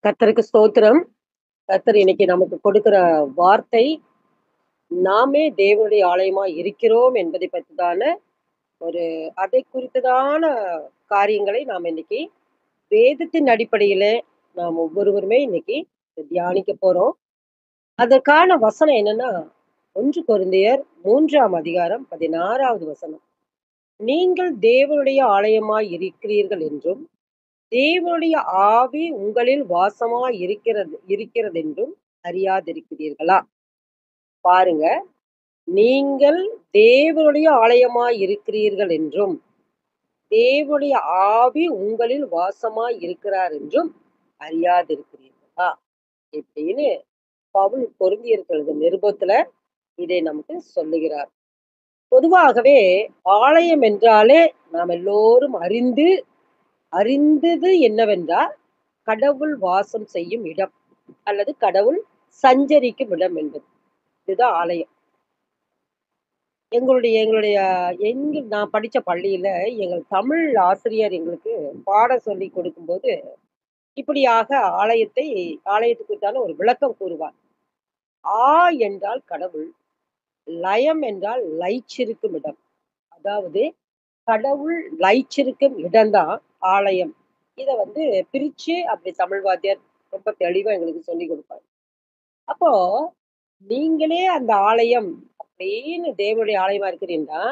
கர்த்தருக்கு ஸ்தோத்திரம். கர்த்தர் இன்னைக்கு நமக்கு கொடுக்கிற வார்த்தை, நாமே தேவனுடைய ஆலயமாய் இருக்கிறோம் என்பதை பற்றிதான ஒரு அதை குறித்ததான காரியங்களை நாம் இன்னைக்கு வேதத்தின் அடிப்படையிலே நாம் ஒவ்வொருவருமே இன்னைக்கு தியானிக்க போறோம். அதற்கான வசனம் என்னன்னா, 1 கொரிந்தியர் 3ஆம் அதிகாரம் 16வது வசனம். நீங்கள் தேவனுடைய ஆலயமாய் இருக்கிறீர்கள் என்றும், தேவனுடைய ஆவி உங்களில் வாசமாய் இருக்கிறதென்றும் அறியாதிருக்கிறீர்களா? பாருங்க. நீங்கள் தேவனுடைய ஆலயமாய் இருக்கிறீர்கள் என்றும், தேவனுடைய ஆவி உங்களில் வாசமாய் இருக்கிறார் என்றும் அறியாதிருக்கிறீர்களா? இப்படின்னு பவுல் கொரிந்தியருக்கு எழுதின நிருபத்துல இதை நமக்கு சொல்லுகிறார். பொதுவாகவே ஆலயம் என்றாலே நாம் எல்லோரும் அறிந்தது என்னவென்றால், கடவுள் வாசம் செய்யும் இடம் அல்லது கடவுள் சஞ்சரிக்கும் இடம் என்பது. இதுதான் ஆலயம். எங்களுடைய எங்களுடைய நான் படிச்ச பள்ளியில எங்கள் தமிழ் ஆசிரியர் எங்களுக்கு பாடம் சொல்லிக் கொடுக்கும்போது, இப்படியாக ஆலயத்துக்குத்தான ஒரு விளக்கம் கூறுவார். ஆ என்றால் கடவுள், லயம் என்றால் லயிச்சிருக்கும் இடம். அதாவது கடவுள் லயிச்சிருக்கும் இடம்தான் ஆலயம். இத வந்து பிரிச்சு அப்படி தமிழ் வாத்தியார் ரொம்ப தெளிவா எங்களுக்கு சொல்லிக் குடுப்பாரு. அப்போ நீங்களே அந்த ஆலயம் அப்படின்னு தேவனுடைய ஆலயமா இருக்கிறீங்கன்னா,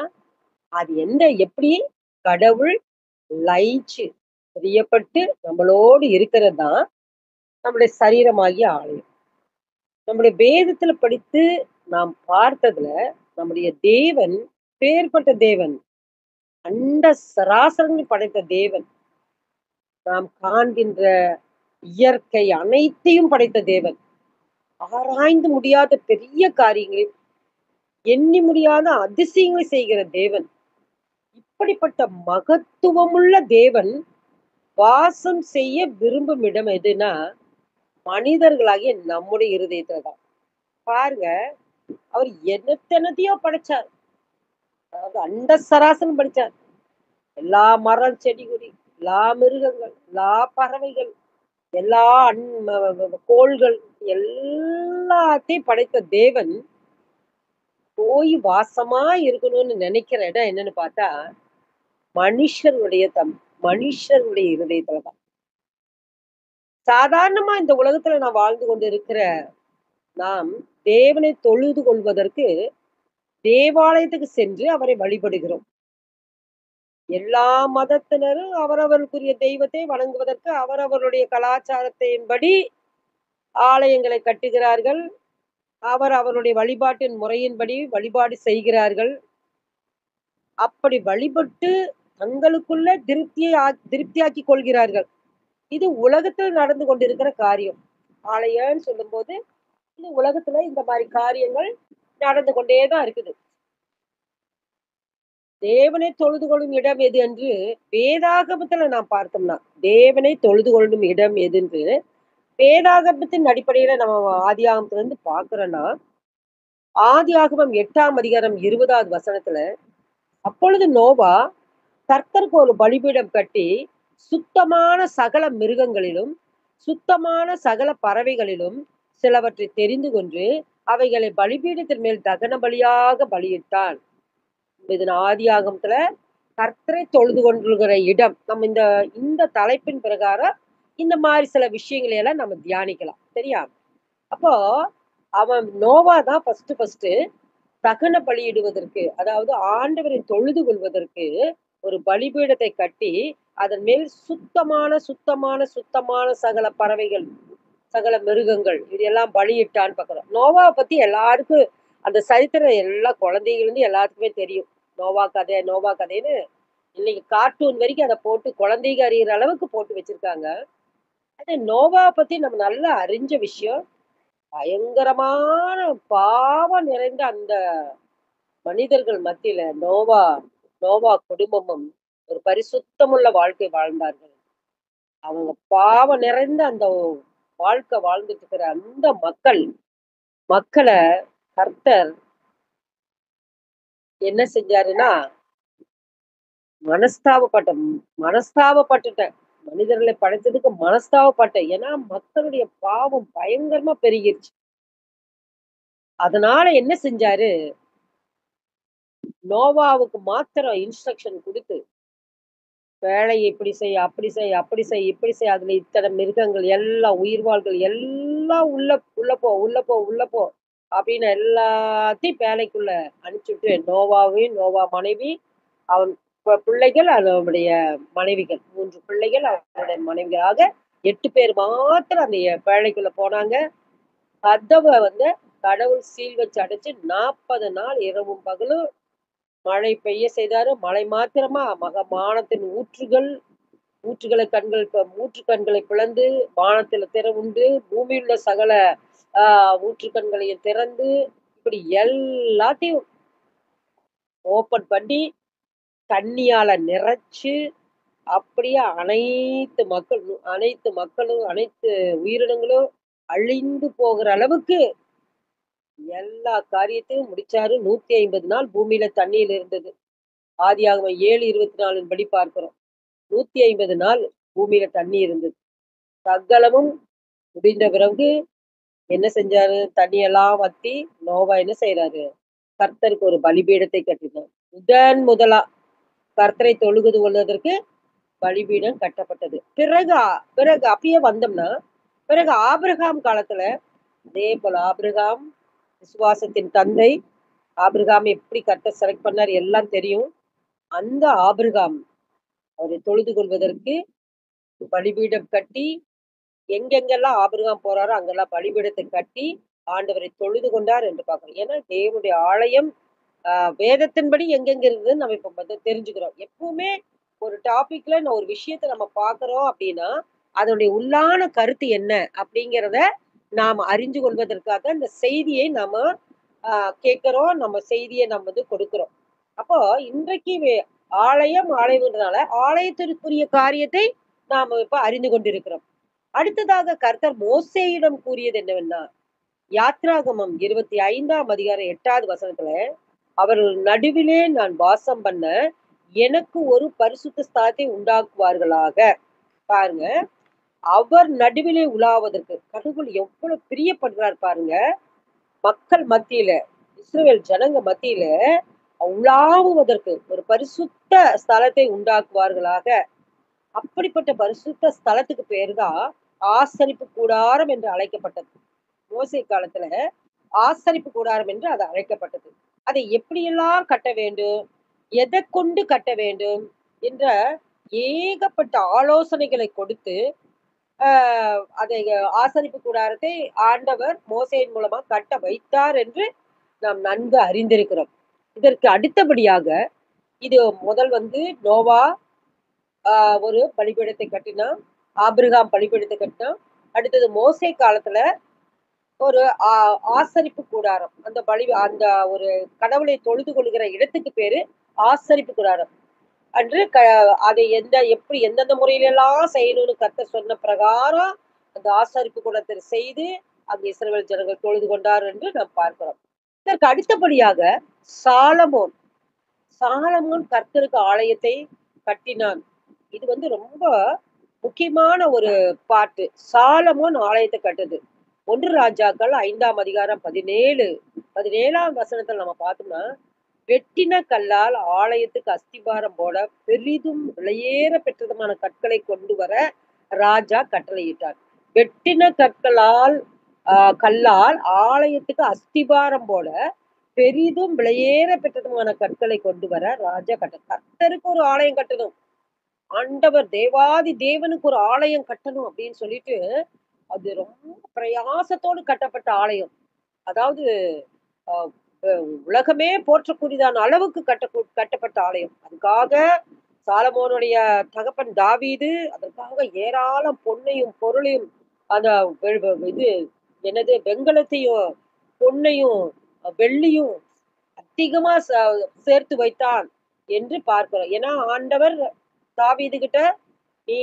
அது எப்படி கடவுள் லயிச்சு, பிரியப்பட்டு நம்மளோடு இருக்கிறது தான் நம்முடைய சரீரமாகிய ஆலயம். நம்முடைய வேதத்துல படித்து நாம் பார்த்ததுல, நம்முடைய தேவன் பேர்பட்ட தேவன். அண்ட சராசரங்கள் படைத்த தேவன். நாம் காண்கின்ற இயற்கை அனைத்தையும் படைத்த தேவன். ஆராய்ந்து முடியாத பெரிய காரியங்களை, எண்ணி முடியாத அதிசயங்களை செய்கிற தேவன். இப்படிப்பட்ட மகத்துவமுள்ள தேவன் வாசம் செய்ய விரும்பும் இடம் எதுன்னா, மனிதர்களாகிய நம்முடைய இருதயத்துல தான். பாருங்க, அவர் என்னத்தென்னத்தையோ படைச்சார். அதாவது அண்ட சராசரம் படைச்சார். எல்லா மரம், செடி, கொடி, எல்லா மிருகங்கள், எல்லா பறவைகள், எல்லா அன் ம ம கோள்கள் எல்லாத்தையும் படைத்த தேவன், போய் வாசமா இருக்கணும்னு நினைக்கிற இடம் என்னன்னு பார்த்தா, மனுஷருடைய மனுஷருடைய இருதயத்துல தான். சாதாரணமா இந்த உலகத்துல நான் வாழ்ந்து கொண்டிருக்கிற நாம், தேவனை தொழுது கொள்வதற்கு தேவாலயத்துக்கு சென்று அவரை வழிபடுகிறோம். எல்லா மதத்தினரும் அவரவருக்குரிய தெய்வத்தை வணங்குவதற்கு அவரவருடைய கலாச்சாரத்தின்படி ஆலயங்களை கட்டுகிறார்கள். அவருடைய வழிபாட்டின் முறையின்படி வழிபாடு செய்கிறார்கள். அப்படி வழிபட்டு தங்களுக்குள்ள திருப்தியாக்கிக் கொள்கிறார்கள். இது உலகத்தில் நடந்து கொண்டிருக்கிற காரியம். ஆலயம்ன்னு சொல்லும்போது, இது உலகத்துல இந்த மாரி காரியங்கள் நடந்து கொண்டே தான் இருக்குது. தேவனை தொழுது கொள்ளும் இடம் எது என்று வேதாகமத்துல நாம் பார்த்தோம்னா, தேவனை தொழுது கொள்ளும் இடம் எதென்று வேதாகமத்தின் அடிப்படையில நம்ம ஆதியாகமத்திலிருந்து பார்க்கிறோம்னா, ஆதியாகமம் 8ஆம் அதிகாரம் 20வது வசனத்துல, அப்பொழுது நோவா கர்த்தருக்கு ஒரு பலிபீடம் கட்டி, சுத்தமான சகல மிருகங்களிலும், சுத்தமான சகல பறவைகளிலும் சிலவற்றை தெரிந்து கொண்டு, அவைகளை பலிபீடத்தின் மேல் தகன பலியாக பலியிட்டான். இது ஆதியாகமத்துல கர்த்தரை தொழுது கொண்டிருக்கிற இடம். நம்ம இந்த இந்த தலைப்பின் பிரகாரம் இந்த மாரி சில விஷயங்களை எல்லாம் நம்ம தியானிக்கலாம். சரியா? அப்போ அவன் நோவா தான் ஃபர்ஸ்ட்டு தகன பலியிடுவதற்கு, அதாவது ஆண்டவரை தொழுது கொள்வதற்கு ஒரு பலிபீடத்தை கட்டி, அதன் மேல் சுத்தமான சகல பறவைகள், சகல மிருகங்கள் இது எல்லாம் பலியிட்டான்னு பார்க்கிறோம். நோவாவ பத்தி எல்லாருக்கும் அந்த சரித்திரம் எல்லா குழந்தைகள்லருந்து எல்லாத்துக்குமே தெரியும். நோவா கதைன்னு இன்னைக்கு கார்ட்டூன் வரைக்கும் அத போட்டு குழந்தைங்க அறியிற அளவுக்கு போட்டு வச்சிருக்காங்க. அது நோவாவ பத்தி நம்ம நல்லா அறிஞ்ச விஷயம். பயங்கரமான பாவம் நிறைந்த அந்த மனிதர்கள் மத்தியில நோவா குடும்பமும் ஒரு பரிசுத்தமுள்ள வாழ்க்கை வாழ்ந்தார்கள். அவங்க பாவம் நிறைந்த அந்த வாழ்க்கை வாழ்ந்துட்டு இருக்கிற அந்த மக்கள கர்த்தர் என்ன செஞ்சாருன்னா, மனஸ்தாபப்பட்ட மனஸ்தாபப்பட்டுட்டேன். மனிதர்களை படைத்ததுக்கு மனஸ்தாபப்பட்டேன். ஏன்னா மக்களுடைய பாவம் பயங்கரமா பெருகிருச்சு. அதனால என்ன செஞ்சாரு, நோவாவுக்கு மாத்திரம் இன்ஸ்ட்ரக்ஷன் குடுத்து, வேலைய இப்படி செய், அப்படி செய், அப்படி செய், இப்படி செய். அதுல இத்தன மிருகங்கள் எல்லாம், உயிர்வாழ்கள் எல்லாம் உள்ள உள்ள போ, உள்ள போ, உள்ள போ. அப்படின்னு எல்லாத்தையும் பேழைக்குள்ள அனுப்பிச்சுட்டு, நோவாவையும், நோவா மனைவி, அவன் பிள்ளைகள், அவனுடைய மனைவிகள். 3 பிள்ளைகள், அவனுடைய மனைவியாக 8 பேர் மாத்திரம் அந்த பேழைக்குள்ள போனாங்க. கதவ வந்து கடவுள் சீல் வச்சு அடைச்சு 40 நாள் இரவும் பகலும் மழை பெய்ய செய்தாரு. மழை மாத்திரமா வானத்தின் ஊற்றுகளை ஊற்று கண்களை பிளந்து, வானத்தில திறவுண்டு, பூமியில் உள்ள சகல ஆ ஊற்று கண்களையும் திறந்து, இப்படி எல்லாத்தையும் ஓப்பன் பண்ணி, தண்ணியால நிறைச்சு, அப்படியே அனைத்து மக்களும், அனைத்து உயிரினங்களும் அழிந்து போகிற அளவுக்கு எல்லா காரியத்தையும் முடிச்சாரு. 150 நாள் பூமியில தண்ணீர் இருந்தது. ஆதியாகமம் 7:24 படி பார்க்கிறோம். 150 நாள் பூமியில தண்ணி இருந்தது. சகலமும் முடிந்த பிறகு என்ன செஞ்சாரு? தண்ணியெல்லாம் வத்தி, நோவா என்ன செய்றாரு? கர்த்தருக்கு ஒரு பலிபீடத்தை கட்டினார். முதலா கர்த்தரை தொழுது கொள்வதற்கு பலிபீடம் கட்டப்பட்டது. பிறகு அப்படியே வந்தோம்னா, பிறகு ஆபிரகாம் காலத்துல அதே போல ஆபிரகாம் விசுவாசத்தின் தந்தை. ஆபிரகாம் எப்படி கர்த்தர் செலக்ட் பண்ணார் எல்லாம் தெரியும். அந்த ஆபிரகாம் அவரை தொழுது கொள்வதற்கு பலிபீடம் கட்டி, எங்கெங்கெல்லாம் ஆபிரகாம் போறாரோ அங்கெல்லாம் பலிபீடத்தை கட்டி, ஆண்டவரை தொழுது கொண்டார் என்று பார்க்கிறோம். ஏன்னா தேவனுடைய ஆலயம் அ வேதத்தின்படி எங்கெங்க இருக்குதுன்னு நம்ம இப்ப தெரிஞ்சுக்கிறோம். எப்பவுமே ஒரு டாபிக்ல ஒரு விஷயத்த நம்ம பார்க்குறோம் அப்படின்னா, அதனுடைய உள்ளான கருத்து என்ன அப்படிங்கிறத நாம அறிந்து கொள்வதற்காக அந்த செய்தியை நாம அ கேட்கிறோம். நம்ம செய்திய நம்ம கொடுக்கிறோம். அப்போ இன்றைக்கு ஆலயம்ன்றனால ஆலயத்திற்குரிய காரியத்தை நாம இப்ப அறிந்து கொண்டிருக்கிறோம். அடுத்ததாக கர்த்தர் மோசேயிடம் கூறியது என்னவென்னா, யாத்ராகமம் 25ஆம் அதிகாரம் 8வது வசனத்துல, "அவர்கள் நடுவிலே நான் வாசம் பண்ண, எனக்கு ஒரு பரிசுத்த ஸ்தலத்தை உண்டாக்குவார்களாக." பாருங்க, அவர் நடுவிலே உலாவதற்கு கடவுள் எவ்வளவு பிரியப்படுறார் பாருங்க. மக்கள் மத்தியில, இஸ்ரவேல் ஜனங்க மத்தியில உலாவுவதற்கு ஒரு பரிசுத்த ஸ்தலத்தை உண்டாக்குவார்களாக. அப்படிப்பட்ட பரிசுத்த ஸ்தலத்துக்கு பேரு தான் ஆசரிப்பு கூடாரம் என்று அழைக்கப்பட்டது. மோசே காலத்துல ஆசரிப்பு கூடாரம் என்று அது அழைக்கப்பட்டது. அதை எப்படியெல்லாம் கட்ட வேண்டும்? எதைக் கொண்டு கட்ட வேண்டும்? என்ற ஏகப்பட்ட ஆலோசனைகளை கொடுத்து, அ அதை ஆசரிப்பு கூடாரத்தை ஆண்டவர் மோசேயின் மூலமா கட்ட வைத்தார் என்று நாம் நன்கு அறிந்திருக்கிறோம். இதற்கு அடுத்தபடியாக, இது முதல் நோவா ஒரு பலிபீடத்தை கட்டினான். ஆபிரகாம் பலிபீடத்தை கட்டினான். அடுத்தது மோசே காலத்துல ஒரு ஆசரிப்பு கூடாரம். அந்த ஒரு கடவுளை தொழுது கொள்கிற இடத்துக்கு பேரு ஆசரிப்பு கூடாரம். அன்று அதை எப்படி எந்தெந்த முறையிலெல்லாம் செய்யணும்னு கர்த்தர் சொன்ன பிரகாரம், அந்த ஆசரிப்பு கூடத்தில் செய்து, அங்கு இஸ்ரவேல் ஜனங்கள் தொழுது கொண்டார் என்று நாம் பார்க்கிறோம். இதற்கு அடுத்தபடியாக சாலமோன். சாலமோன் கர்த்தருக்கு ஆலயத்தை கட்டினான். இது ரொம்ப முக்கியமான ஒரு பாட்டு. சாலமோன் ஆலயத்தை கட்டுது. 1 ராஜாக்கள் 5ஆம் அதிகாரம் 17ஆம் வசனத்துல நம்ம பார்த்தோம்னா, வெட்டின கல்லால் ஆலயத்துக்கு அஸ்திபாரம் போட பெரிதும் விலையேற பெற்றதுமான கற்களை கொண்டு வர ராஜா கட்டளையிட்டார். வெட்டின கல்லால் ஆலயத்துக்கு அஸ்திபாரம் போட பெரிதும் விலையேற பெற்றதுமான கற்களை கொண்டு வர ராஜா கர்த்தருக்கு ஒரு ஆலயம் கட்டணும். ஆண்டவர் தேவாதி தேவனுக்கு ஒரு ஆலயம் கட்டணும் அப்படின்னு சொல்லிட்டு, அது ரொம்ப பிரயாசத்தோடு கட்டப்பட்ட ஆலயம். அதாவது அ அ உலகமே போற்றக்கூடியதான அளவுக்கு கட்டப்பட்ட ஆலயம். அதுக்காக சாலமோனுடைய தகப்பன் தாவீது அதற்காக ஏராளம் பொன்னையும், பொருளையும் அந்த வெ வெ இது என்னது வெண்கலத்தையும், பொன்னையும், வெள்ளியும் அதிகமா சேர்த்து வைத்தான் என்று பார்க்கிறோம். ஏன்னா ஆண்டவர் தாவீது கிட்ட, "நீ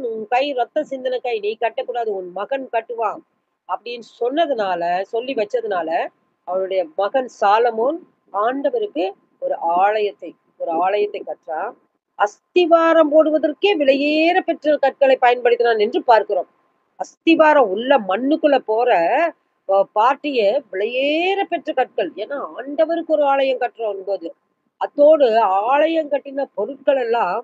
உன் கை ரத்தம் சிந்தின கை நீ கட்டக்கூடாது. உன் மகன் கட்டுவான்." அப்படின்னு சொல்லி வச்சதுனால, அவருடைய மகன் சாலமோன் ஆண்டவருக்கு ஒரு ஆலயத்தை ஒரு ஆலயத்தை கற்றான். அஸ்திவாரம் போடுவதற்கே விலையேற பெற்ற கற்களை பயன்படுத்தினான் என்று பார்க்கிறோம். அஸ்திவாரம் உள்ள மண்ணுக்குள்ள போற பார்ட்டிய விலையேற பெற்ற கற்கள். ஏன்னா ஆண்டவருக்கு ஒரு ஆலயம் கட்டுறோம்போது, அத்தோடு ஆலயம் கட்டின பொருட்கள் எல்லாம்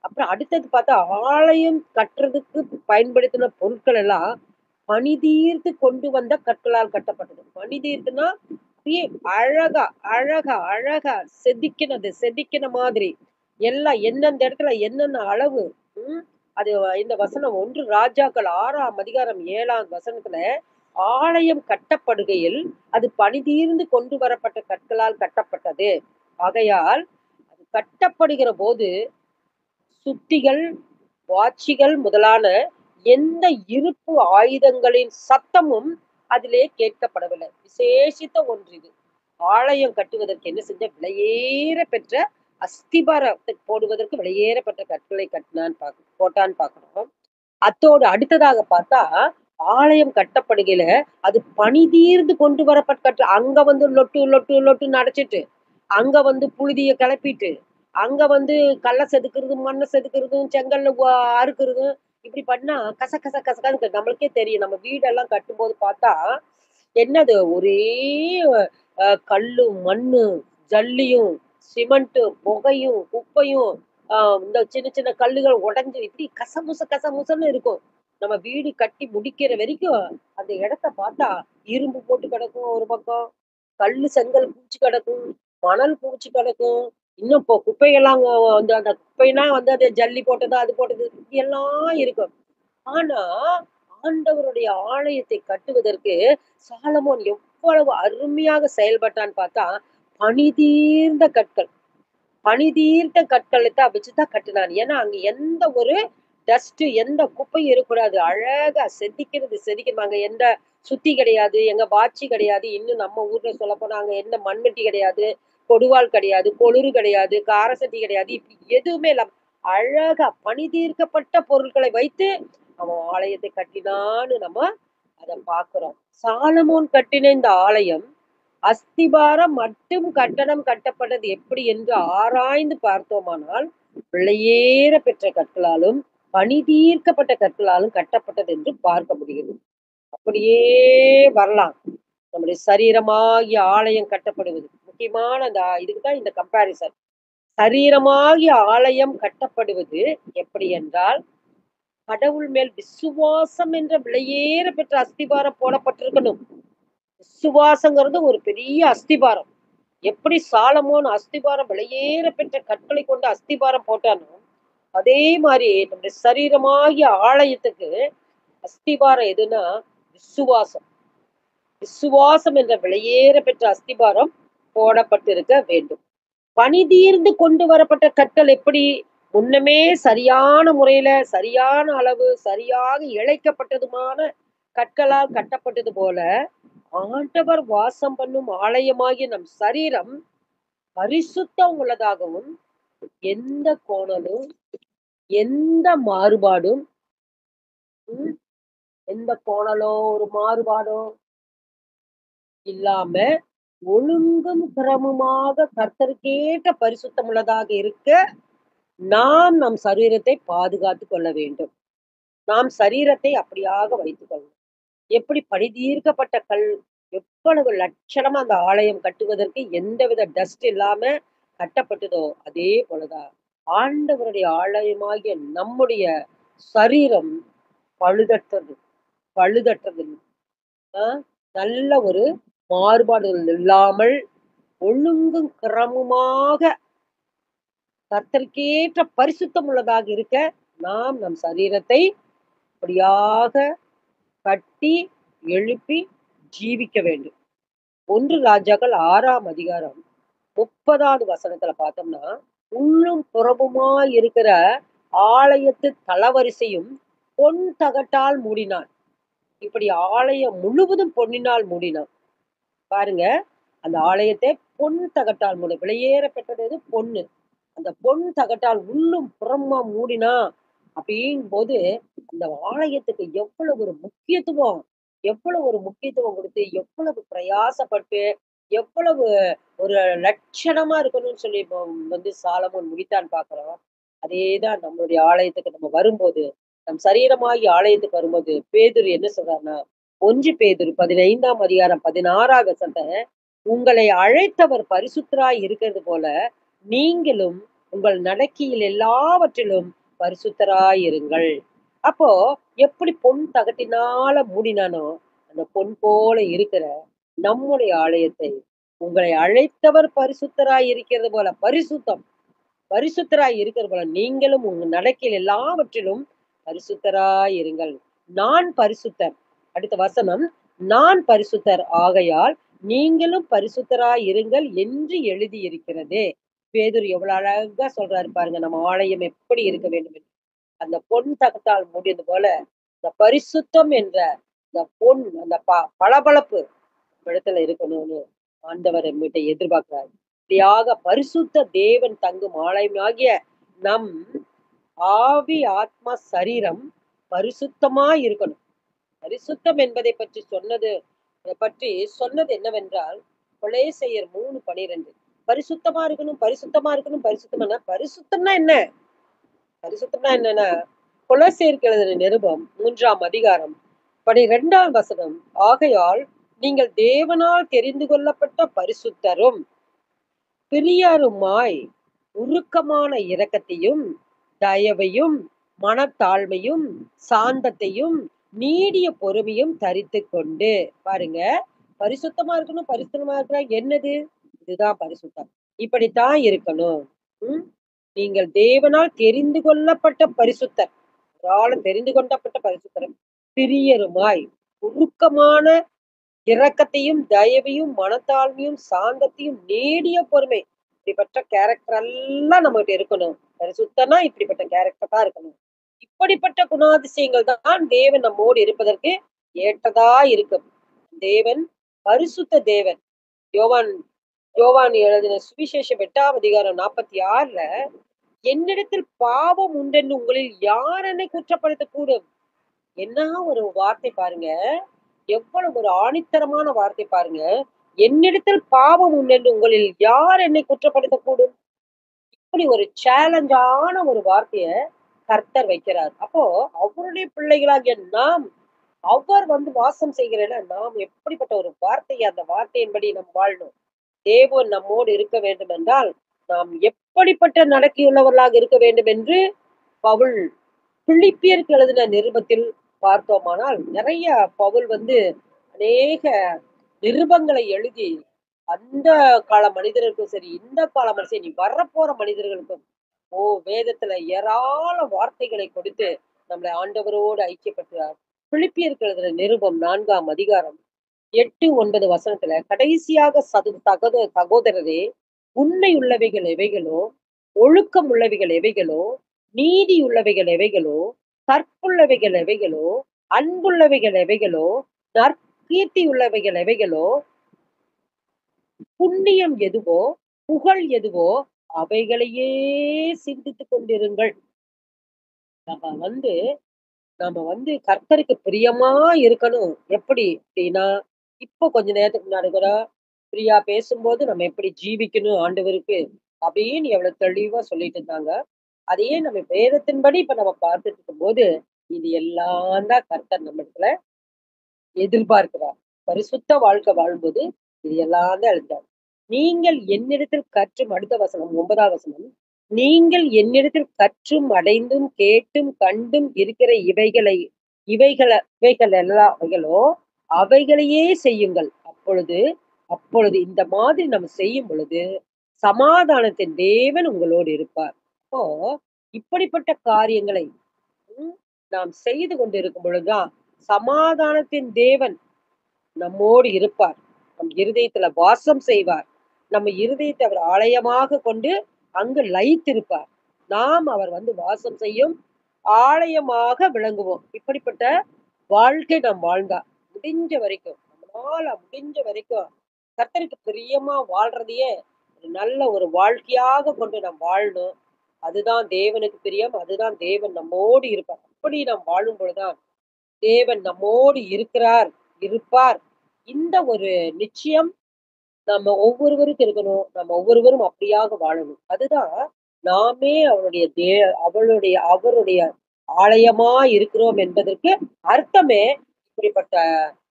அப்புறம் அடுத்தது பார்த்தா, ஆலயம் கட்டுறதுக்கு பயன்படுத்தின பொருட்கள் எல்லாம் பணிதீர்த்து கொண்டு வந்த கற்களால் கட்டப்பட்டது. பணிதீர்த்துன்னா, அப்படியே அழகா, அழகா, அழகா செதுக்கினது, செதுக்கின மாதிரி. எல்லாம் எந்தெந்த இடத்துல என்னென்ன அளவு, ம். அது இந்த வசனம் 1 ராஜாக்கள் 6ஆம் அதிகாரம் 7ஆம் வசனத்துல, ஆலயம் கட்டப்படுகையில், அது பணிதீர்ந்து கொண்டு வரப்பட்ட கற்களால் கட்டப்பட்டது. ஆகையால், அது கட்டப்படுகிற போது சுத்திகள், வாட்சிகள் முதலான எந்த இருப்பு ஆயுதங்களின் சத்தமும் அதிலே கேட்கப்படவில்லை. விசேஷித்த ஒன்று இது. ஆலயம் கட்டுவதற்கு என்ன செஞ்ச விலையேற பெற்ற அஸ்திபாரத்தை போடுவதற்கு விலையேற பெற்ற கற்களை போட்டான்னு பார்க்கிறோம். அத்தோடு அடுத்ததாக பார்த்தா, ஆலயம் கட்டப்படுகையில அது பணிதீர்ந்து கொண்டு வரப்பட்ட அங்க வந்து லொட்டு, லொட்டு, லொட்டுன்னு அடைச்சிட்டு, அங்க வந்து புழுதிய கிளப்பிட்டு, அங்க வந்து கல்ல செதுக்குறதும், மண்ண செதுக்குறதும், செங்கல்ல அறுக்குறதும், இப்படி பண்ணா கச கச கசன்னு நம்மளுக்கே தெரியும். நம்ம வீடெல்லாம் கட்டும்போது பார்த்தா, என்னது ஒரே கல்லும், மண்ணும், ஜல்லியும், சிமெண்ட்டு, புகையும், குப்பையும், அ இந்த சின்ன சின்ன கல்லுகள் உடைஞ்சு இப்படி கசமுச கசமுசன்னு இருக்கும். நம்ம வீடு கட்டி முடிக்கிற வரைக்கும் அந்த இடத்த பார்த்தா, இரும்பு போட்டு கிடக்கும் ஒரு பக்கம், கல்லு செங்கல் குவிச்சு கிடக்கும், மணல் குவிச்சு கிடக்கும். இன்னும் இப்போ குப்பையெல்லாம் வந்து அந்த குப்பைலாம் வந்து அது ஜல்லி போட்டது, அது போட்டது இப்படியெல்லாம் இருக்கும். ஆனா, ஆண்டவருடைய ஆலயத்தை கட்டுவதற்கு சாலமோன் எவ்வளவு அருமையாக செயல்பட்டான்னு பார்த்தா, பணிதீர்ந்த கற்கள். பணிதீர்த்த கற்களை தான் வச்சு தான் கட்டுனான். ஏன்னா, அங்க எந்த ஒரு டஸ்ட்டு, எந்த குப்பையும் இருக்கக்கூடாது. அழகா செதுக்கினது செதுக்கினது. அங்க எந்த சுத்தி கிடையாது, எங்க பாய்ச்சி கிடையாது. இன்னும் நம்ம ஊர்ல சொல்லப்போனா அங்க எந்த மண்வெட்டி கிடையாது, கொடுவாள் கிடையாது, கொளுறு கிடையாது, காரசட்டி கிடையாது. இப்படி எதுவுமே இல்லாம அழகா பணிதீர்க்கப்பட்ட பொருட்களை வைத்து அவன் ஆலயத்தை கட்டினான்னு நம்ம அத பார்க்கிறோம். சாலமோன் கட்டின இந்த ஆலயம் அஸ்திபாரம் மட்டும் கட்டடம் கட்டப்பட்டது எப்படி என்று ஆராய்ந்து பார்த்தோமானால், விலையேற பெற்ற கற்களாலும், பணிதீர்க்கப்பட்ட கற்களாலும் கட்டப்பட்டது என்று பார்க்க முடிகிறது. அப்படியே வரலாம். நம்முடைய சரீரமாகிய ஆலயம் கட்டப்படுவது. முக்கியமான அந்த இதுக்கு தான் இந்த கம்பேரிசன். சரீரமாகிய ஆலயம் கட்டப்படுவது எப்படி என்றால், கடவுள் மேல் விசுவாசம் என்ற விலையேற பெற்ற அஸ்திபாரம் போடப்பட்டிருக்கணும். விசுவாசங்கிறது ஒரு பெரிய அஸ்திபாரம். எப்படி சாலமோன் அஸ்திபாரம் விலையேற பெற்ற கற்களை கொண்டு அஸ்திபாரம் போட்டானோ, அதே மாரி நம்முடைய சரீரமாகிய ஆலயத்துக்கு அஸ்திபாரம் எதுன்னா விசுவாசம். விசுவாசம் என்ற விலையேற பெற்ற அஸ்திபாரம் போடப்பட்டிருக்க வேண்டும். பணிதீர்ந்து கொண்டு வரப்பட்ட கற்கள் எப்படி முன்னமே சரியான முறையில, சரியான அளவு, சரியாக இழைக்கப்பட்டதுமான கற்களால் கட்டப்பட்டது போல, ஆண்டவர் வாசம் பண்ணும் ஆலயமாகிய நம் சரீரம் பரிசுத்தம் உள்ளதாகவும், எந்த கோணலும், எந்த மாறுபாடும், ம் எந்த கோணலோ, ஒரு மாறுபாடோ இல்லாம, ஒழுங்கும் கிரமமாக கர்த்தருக்கேற்ற பரிசுத்தம் உள்ளதாக இருக்க, நாம் நம் சரீரத்தை பாதுகாத்துக் கொள்ள வேண்டும். நாம் சரீரத்தை அப்படியாக வைத்துக் கொள்ளணும். எப்படி பரிதீர்க்கப்பட்ட கல் எவ்வளவு லட்சணமா அந்த ஆலயம் கட்டுவதற்கு எந்தவித டஸ்ட் இல்லாம கட்டப்பட்டதோ, அதே போலதான் ஆண்டவருடைய ஆலயமாகிய நம்முடைய சரீரம் பழுதற்றது. பழுதற்றது. ஆ நல்ல ஒரு மாறுபாடுகள் இல்லாமல் ஒழுங்கும் கிரமமாக கர்த்தருக்கேற்ற பரிசுத்தம் உள்ளதாக இருக்க, நாம் நம் சரீரத்தை அப்படியாக கட்டி, எழுப்பி ஜீவிக்க வேண்டும். 1 ராஜாக்கள் 6ஆம் அதிகாரம் 30வது வசனத்துல பார்த்தோம்னா, உள்ளும் புறமுமாய் இருக்கிற ஆலயத்து தளவரிசையும் பொன் தகட்டால் மூடினான். இப்படி ஆலயம் முழுவதும் பொன்னினால் மூடினான். பாருங்க, அந்த ஆலயத்தை பொன் தகட்டால் மூட விலையேற பெற்றது எது? பொன்னு. அந்த பொன் தகட்டால் உள்ளும் புறமா மூடினா அப்படிங்கும்போது, அந்த ஆலயத்துக்கு எவ்வளவு ஒரு முக்கியத்துவம், எவ்வளவு ஒரு முக்கியத்துவம் குடுத்து, எவ்வளவு பிரயாசப்பட்டு, எவ்வளவு ஒரு லட்சணமா இருக்கணும்னு சொல்லி இப்போ வந்து சாலமோன் முடித்தான்னு பார்க்கிறோம். அதேதான் நம்மளுடைய ஆலயத்துக்கு நம்ம வரும்போது, நம் சரீரமாகிய ஆலயத்துக்கு வரும்போது, பேதுரு என்ன சொல்றார்ன்னா, 1 பேதுரு 15ஆம் அதிகாரம் 16ஆவது வசனத்த, "உங்களை அழைத்தவர் பரிசுத்தராய் இருக்கிறது போல, நீங்களும் உங்கள் நடக்கையில் எல்லாவற்றிலும் பரிசுத்தராய் இருங்கள்." அப்போ எப்படி பொன் தகட்டினால மூடினானோ, அந்த பொன் போல இருக்கிற நம்முடைய ஆலயத்தை, உங்களை அழைத்தவர் பரிசுத்தராய் இருக்கிறது போல, பரிசுத்தம். பரிசுத்தராய் இருக்கிறது போல நீங்களும் உங்க நடக்கையில் எல்லாவற்றிலும் பரிசுத்தராய் இருங்கள். நான் பரிசுத்தர். அடுத்த வசனம், நான் பரிசுத்தர் ஆகையால் நீங்களும் பரிசுத்தராய் இருங்கள் என்று எழுதியிருக்கிறதே. பேதுரு எவ்வளவு அழகா சொல்றாரு பாருங்க. நம்ம ஆலயம் எப்படி இருக்க வேண்டும் என்று. அந்த பொன் தகட்டால் மூடியது போல, இந்த பரிசுத்தம் என்ற இந்த பொன், அந்த பளபளப்பு இடத்துல இருக்கணும்னு ஆண்டவர் நம்மிட்ட எதிர்பார்க்கிறார். இப்படியாக பரிசுத்த தேவன் தங்கும் ஆலயமாகிய நம் ஆவி, ஆத்மா, சரீரம் பரிசுத்தமா இருக்கணும். பரிசுத்தம் என்பதை பற்றி சொன்னது என்னவென்றால், கொலேசையர் 3:12. பரிசுத்தமா இருக்கணும், பரிசுத்தமா இருக்கணும், பரிசுத்தம்னா பரிசுத்தம்னா என்ன? பரிசுத்தம்னா என்னன்னா, கொலோசையருக்கு எழுதின நிருபம் 3ஆம் அதிகாரம் 12ஆம் வசனம். ஆகையால் நீங்கள் தேவனால் தெரிந்து கொள்ளப்பட்ட பரிசுத்தரும் பிரியருமாய் உருக்கமான இரக்கத்தையும் தயவையும் மனத்தாழ்மையும் சாந்தத்தையும் நீடிய பொறுமையும் தரித்து கொண்டு பாருங்க. பரிசுத்தமா இருக்கணும், பரிசுத்தமா இருக்கிறா என்னது? இதுதான் பரிசுத்தம். இப்படித்தான் இருக்கணும். உம் நீங்கள் தேவனால் தெரிந்து கொள்ளப்பட்ட பரிசுத்தர், தெரிந்து கொள்ளப்பட்ட பரிசுத்தர் பிரியருமாய் உருக்கமான இரக்கத்தையும் தயவையும் மனத்தாழ்மையும் சாந்தத்தையும் நீடிய பொறுமை, இப்படிப்பட்ட கேரக்டர் எல்லாம் நம்மகிட்ட இருக்கணும். பரிசுத்தனா இப்படிப்பட்ட கேரக்டர் தான் இருக்கணும். இப்படிப்பட்ட குணாதிசயங்கள் தான் தேவன் நம்மோடு இருப்பதற்கு ஏற்றதா இருக்கும். தேவன் பரிசுத்த தேவன். யோவான் யோவான் எழுதின சுவிசேஷம் 8ஆம் அதிகாரம் 46ல, என்னிடத்தில் பாவம் உண்டென்று உங்களில் யார் என்னை குற்றப்படுத்தக் கூடும்? என்ன ஒரு வார்த்தை பாருங்க. எவ்வளவு ஒரு ஆணித்தரமான வார்த்தை பாருங்க. என்னிடத்தில் பாவம் உண்டென்று உங்களில் யார் என்னை குற்றப்படுத்தக்கூடும்? இப்படி ஒரு சேலஞ்சான ஒரு வார்த்தைய கர்த்தர் வைக்கிறார். அப்போ அவருடைய பிள்ளைகளாகிய நாம், அவர் வந்து வாசம் செய்கிற இடம், நாம் எப்படிப்பட்ட ஒரு வார்த்தையை, அந்த வார்த்தையின்படி நாம் வாழணும். தேவன் நம்மோடு இருக்க வேண்டும் என்றால், நாம் எப்படிப்பட்ட நடக்கையுள்ளவர்களாக இருக்க வேண்டும் என்று பவுல் பிலிப்பியருக்கு எழுதின நிருபத்தில் பார்த்தோமானால், நிறைய பவுல் வந்து அநேக நிருபங்களை எழுதி, அந்த கால மனிதர்களுக்கும் சரி, இந்த கால மனுஷன் இனி வரப்போற மனிதர்களுக்கும், வேதத்துல ஏராள வார்த்தைகளை கொடுத்து நம்மளை ஆண்டவரோடு ஐக்கியப்படுத்துகிறார். பிலிப்பியருக்கு எழுதின நிருபம் 4ஆம் அதிகாரம் 8, 9 வசனத்துல, கடைசியாக சகோதரரே, உண்மை உள்ளவைகள் எவைகளோ, ஒழுக்கம் உள்ளவைகள் எவைகளோ, நீதி உள்ளவைகள் எவைகளோ, கற்புள்ளவைகள் எவைகளோ, அன்புள்ளவைகள் எவைகளோ, நற்கீர்த்தி உள்ளவைகள் எவைகளோ, புண்ணியம் எதுவோ, புகழ் எதுவோ, அவைகளையே சிந்தித்துக் கொண்டிருங்கள். நம்ம வந்து நம்ம வந்து கர்த்தருக்கு பிரியமா இருக்கணும். எப்படி அப்படின்னா, இப்போ கொஞ்ச நேரத்துக்கு முன்னாடி கூட பிரியா பேசும்போது நம்ம எப்படி ஜீவிக்கணும் ஆண்டவருக்கு அப்படின்னு எவ்வளவு தெளிவா சொல்லிட்டு இருந்தாங்க. அதையே நம்ம வேதத்தின்படி இப்ப நம்ம பார்த்துட்டு இருக்கும்போது, இது எல்லாம் தான் கர்த்தர் நம்ம இடத்துல எதிர்பார்க்கிறார். பரிசுத்த வாழ்க்கை வாழும்போது இது எல்லாம் தான் எழுதுறார். நீங்கள் என்னிடத்தில் கற்றும் அடுத்த வசனம் 9ஆவது வசனம். நீங்கள் என்னிடத்தில் கற்றும் அடைந்தும் கேட்டும் கண்டும் இருக்கிற இவைகள் எல்லாவைகளோ அவைகளையே செய்யுங்கள். அப்பொழுது அப்பொழுது இந்த மாதிரி நம்ம செய்யும் பொழுது சமாதானத்தின் தேவன் உங்களோடு இருப்பார். அப்போ இப்படிப்பட்ட காரியங்களை ம், நாம் செய்து கொண்டிருக்கும் பொழுதுதான் சமாதானத்தின் தேவன் நம்மோடு இருப்பார். நம் இருதயத்துல வாசம் செய்வார். நம்ம இருதயத்தை அவர் ஆலயமாக கொண்டு அங்கு லயித்திருப்பார். நாம் அவர் வந்து வாசம் செய்யும் ஆலயமாக விளங்குவோம். இப்படிப்பட்ட வாழ்க்கை நாம் வாழ்ந்தா முடிஞ்ச வரைக்கும், நம்மளால முடிஞ்ச வரைக்கும் கர்த்தருக்கு பிரியமா வாழ்றதையே ஒரு நல்ல ஒரு வாழ்க்கையாக கொண்டு நாம் வாழணும். அதுதான் தேவனுக்கு பிரியம். அதுதான் தேவன் நம்மோடு இருப்பார். அப்படி நாம் வாழும் பொழுதுதான் தேவன் நம்மோடு இருக்கிறார், இருப்பார். இந்த ஒரு நிச்சயம் நம்ம ஒவ்வொருவருக்கும் இருக்கணும். நம்ம ஒவ்வொருவரும் அப்படியாக வாழணும். அதுதான் நாமே அவருடைய ஆலயமா இருக்கிறோம் என்பதற்கு அர்த்தமே இப்படிப்பட்ட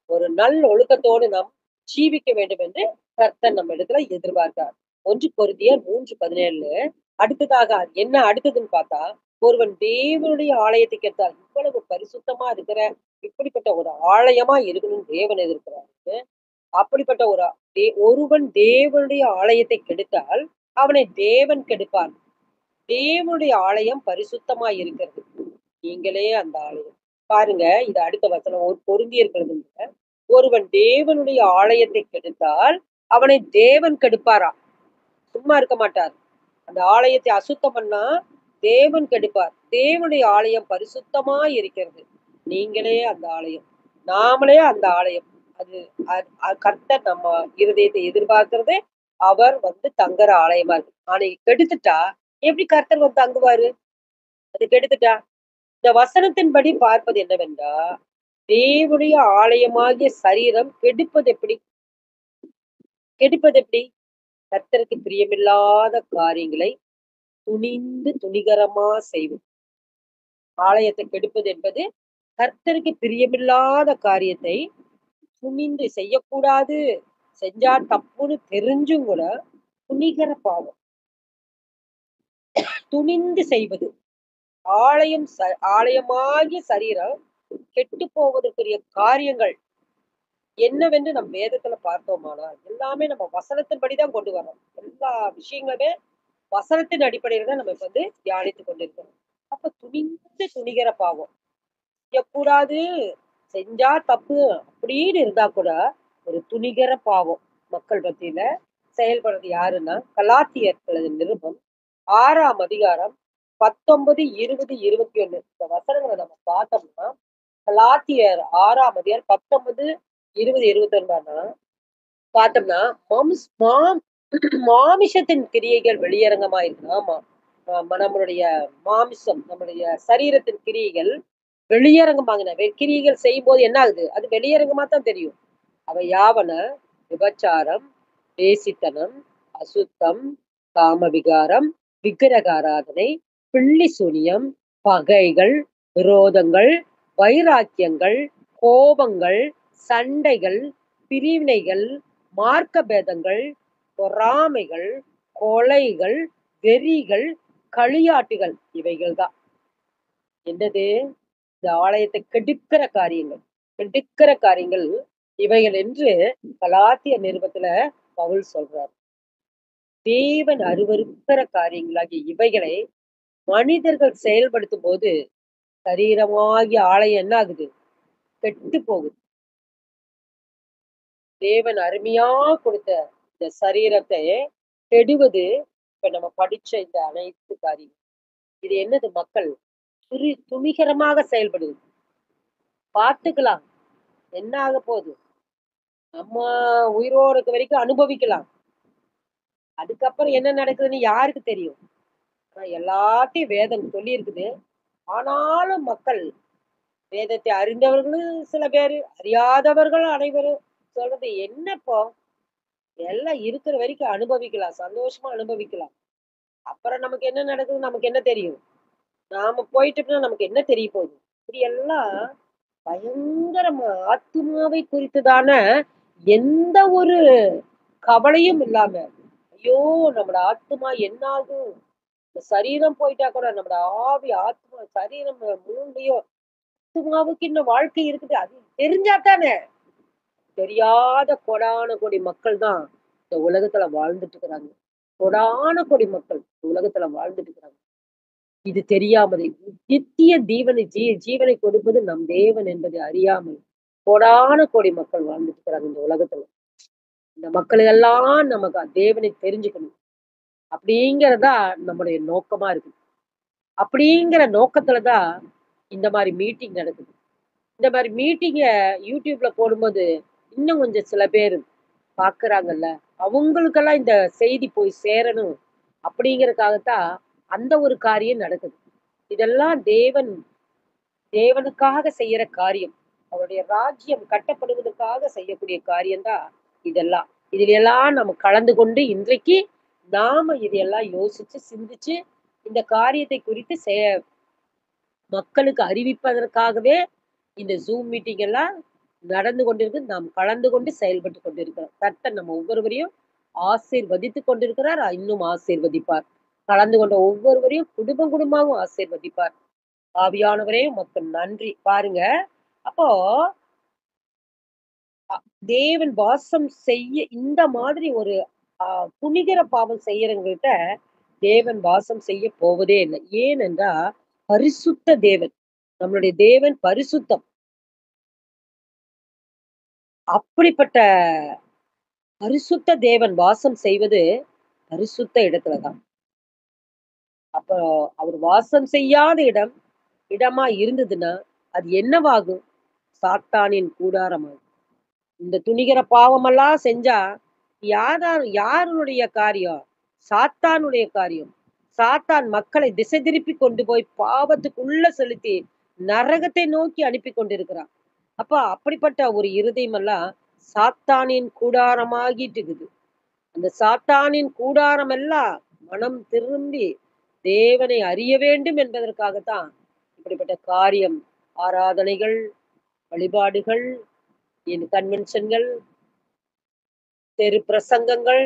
ஒரு நல் ஒழுக்கத்தோடு நாம் ஜீவிக்க வேண்டும் என்று கர்த்தர் நம்ம இடத்துல எதிர்பார்க்கிறார். 1 கொரிந்தியர் 3:17. அடுத்ததாக என்ன அடுத்ததுன்னு பார்த்தா, ஒருவன் தேவனுடைய ஆலயத்தை கெடுத்தால், இவ்வளவு பரிசுத்தமா இருக்கிற இப்படிப்பட்ட ஒரு ஆலயமா இருக்கணும்னு தேவன் எதிர்க்கிறாரு. அப்படிப்பட்ட ஒருவன் தேவனுடைய ஆலயத்தை கெடுத்தால் அவனை தேவன் கெடுப்பார். தேவனுடைய ஆலயம் பரிசுத்தமாய் இருக்கிறது. நீங்களே அந்த ஆலயம். பாருங்க, இது அடுத்த வசனம். ஒரு கொரிந்தியர்கள் எழுதின, ஒருவன் தேவனுடைய ஆலயத்தை கெடுத்தால் அவனை தேவன் கெடுப்பாராம். சும்மா இருக்க மாட்டார். அந்த ஆலயத்தை அசுத்தம் பண்ணா தேவன் கெடுப்பார். தேவனுடைய ஆலயம் பரிசுத்தமாய் இருக்கிறது. நீங்களே அந்த ஆலயம். நாமளே அந்த ஆலயம். அது கர்த்தர் நம்ம இருதயத்தை எதிர்பார்க்கிறது. அவர் வந்து தங்குற ஆலயமா இருக்கு. ஆனா கெடுத்துட்டா எப்படி கர்த்தர் வந்து தங்குவாரு? அது கெடுத்துட்டா. இந்த வசனத்தின்படி பார்ப்பது என்னவென்றா, தேவனுடைய ஆலயமாகிய சரீரம் கெடுப்பது எப்படி? கெடுப்பது எப்படி? கர்த்தருக்கு பிரியமில்லாத காரியங்களை துணிகரமா செய்வது. ஆலயத்தை கெடுப்பது என்பது கர்த்தருக்கு பிரியமில்லாத காரியத்தை துணிந்து செய்யக்கூடாது, செஞ்சா தப்புன்னு தெரிஞ்சும் கூட துணிகர பாவம். துணிந்து செய்வது. ஆலயமாகிய சரீரம் கெட்டு போவதற்குரிய காரியங்கள் என்னவென்று நம் வேதத்துல பார்த்தோமானால் எல்லாமே நம்ம வசனத்தின்படிதான் கொண்டு வரோம். எல்லா விஷயங்களுமே வசனத்தின் அடிப்படையில தான் நம்ம இப்ப வந்து தியானித்துக் கொண்டிருக்கிறோம். அப்ப துணிகிற பாவம் செய்யக்கூடாது, செஞ்சா தப்பு அப்படின்னு இருந்தா கூட ஒரு துணிகர பாவம் மக்கள் மத்தியில செயல்படுறது யாருன்னா, கலாத்தியர்களது நிருபம் 6ஆம் அதிகாரம் 19, 20, 21 இந்த வசனங்களை நம்ம பார்த்தோம்னா, கலாத்தியர் 6ஆம் அதிகாரம் 19, 20, 21 பார்த்தோம்னா, மாமிசத்தின் கிரியைகள் வெளியரங்கமா இருக்கு. ஆமா. நம்மளுடைய மாமிசம், நம்மளுடைய சரீரத்தின் கிரியைகள் வெளியரங்கமாகின. கிரியைகள் செய்யும் போது என்ன ஆகுது? அது வெளியரங்கமா தான் தெரியும். அவை யாவன: விபச்சாரம், வேசித்தனம், அசுத்தம், காமவிகாரம், விக்கிரகாராதனை, பில்லி சூனியம், பகைகள், விரோதங்கள், வைராக்கியங்கள், கோபங்கள், சண்டைகள், பிரிவினைகள், மார்க்க பேதங்கள், பொறாமைகள், கொலைகள், வெறிகள், களியாட்டுகள் இவைகள் தான். என்னது? இந்த ஆலயத்தை கெடுக்கிற காரியங்கள் இவைகள் என்று கலாத்திய நிருபத்துல பவுல் சொல்றார். தேவன் அருவருக்கிற காரியங்களாகிய இவைகளை மனிதர்கள் செயல்படுத்தும் போது சரீரமாகிய ஆலயம் என்ன ஆகுது? கெட்டு போகுது. தேவன் அருமையா கொடுத்த இந்த சரீரத்தை கெடுவது இப்ப நம்ம படிச்ச இந்த அனைத்து காரியம். இது என்னது? மக்கள் துணிகரமாக செயல்படுது. பார்த்துக்கலாம். என்ன ஆக போகுது? நம்ம உயிரோடு இருக்க வரைக்கும் அனுபவிக்கலாம். அதுக்கப்புறம் என்ன நடக்குதுன்னு யாருக்கு தெரியும்? ஆனா எல்லாத்தையும் வேதம் சொல்லி இருக்குது. ஆனாலும் மக்கள் வேதத்தை அறிந்தவர்களும் சில பேரு, அறியாதவர்கள் அனைவரும் சொல்றது என்னப்போ? எல்லாம் இருக்கிற வரைக்கும் அனுபவிக்கலாம். சந்தோஷமா அனுபவிக்கலாம். அப்புறம் நமக்கு என்ன நடக்குதுன்னு நமக்கு என்ன தெரியும்? நாம போயிட்டோம்னா நமக்கு என்ன தெரிய போகுது? இப்படி எல்லாம் பயங்கரமா ஆத்துமாவை குறித்ததான எந்த ஒரு கவலையும் இல்லாம, ஐயோ! நம்மட ஆத்துமா என்ன ஆகும்? இந்த சரீரம் போயிட்டா கூட நம்மட ஆவி, ஆத்மா, சரீரம் 3லயும் ஆத்துமாவுக்கு இன்னும் வாழ்க்கை இருக்குது. அது தெரிஞ்சா தானே! தெரியாத கோடான கோடி மக்கள் தான் இந்த உலகத்துல வாழ்ந்துட்டு இருக்கிறாங்க. கோடான கோடி மக்கள் இந்த உலகத்துல வாழ்ந்துட்டு இருக்கிறாங்க. இது தெரியாமலே நித்திய ஜீவனை கொடுப்பது நம் தேவன் என்பதை அறியாமல் கோடான கோடி மக்கள் வாழ்ந்துட்டு இருக்கிறாங்க இந்த உலகத்துல. இந்த மக்கள் எல்லாம் நமக்கு தேவனை தெரிஞ்சுக்கணும் அப்படிங்கறதா நம்முடைய நோக்கமா இருக்கு. அப்படிங்கிற நோக்கத்துலதான் இந்த மாதிரி மீட்டிங் நடக்குது. இந்த மாதிரி மீட்டிங்க யூடியூப்ல போடும்போது இன்னும் கொஞ்சம் சில பேர் பாக்குறாங்கல்ல, அவங்களுக்கெல்லாம் இந்த செய்தி போய் சேரணும் அப்படிங்கறதுக்காகத்தான் அந்த ஒரு காரியம் நடக்குது. இதெல்லாம் தேவனுக்காக செய்யற காரியம். அவருடைய ராஜ்யம் கட்டப்படுவதற்காக செய்யக்கூடிய காரியம் தான் இதெல்லாம். இதுல எல்லாம் நம்ம கலந்து கொண்டு இன்றைக்கு நாம இதையெல்லாம் யோசிச்சு சிந்திச்சு இந்த காரியத்தை குறித்து மக்களுக்கு அறிவிப்பதற்காகவே இந்த ஜூம் மீட்டிங் எல்லாம் நடந்து கொண்டிருக்கு. நாம் கலந்து கொண்டு செயல்பட்டு கொண்டிருக்கிறோம். கர்த்தர் நம்ம ஒவ்வொருவரையும் ஆசீர்வதித்துக் கொண்டிருக்கிறார். இன்னும் ஆசீர்வதிப்பார். கலந்து கொண்ட ஒவ்வொருவரையும் குடும்பம் குடும்பமாகவும் ஆசீர்வதிப்பார். ஆவியானவரே உமக்கு நன்றி. பாருங்க, அப்போ அ தேவன் வாசம் செய்ய இந்த மாதிரி ஒரு அ துணிகர பாவம் செய்யறவங்ககிட்ட தேவன் வாசம் செய்ய போவதே இல்லை. ஏனென்றா, பரிசுத்த தேவன். நம்மளுடைய தேவன் பரிசுத்தம். அப்படிப்பட்ட பரிசுத்த தேவன் வாசம் செய்வது பரிசுத்த இடத்துல தான். அப்போ அவர் வாசம் செய்யாத இடமா இருந்ததுன்னா, அது என்னவாகும்? சாத்தானின் கூடாரமாகும். இந்த துணிகர பாவமெல்லாம் செஞ்சா, யாருடைய காரியம்? சாத்தானுடைய காரியம். சாத்தான் மக்களை திசை திருப்பி கொண்டு போய் பாவத்துக்குள்ள செலுத்தி, நரகத்தை நோக்கி அனுப்பி கொண்டிருக்கிறான். அப்ப அப்படிப்பட்ட ஒரு இருதயமெல்லாம் சாத்தானின் கூடாரமாகிட்டு இருக்குது. அந்த சாத்தானின் கூடாரம் எல்லாம் மனம் திரும்பி தேவனை அறிய வேண்டும் என்பதற்காகத்தான் இப்படிப்பட்ட காரியம், ஆராதனைகள், வழிபாடுகள், கன்வென்ஷன்கள், தெரு பிரசங்கங்கள்,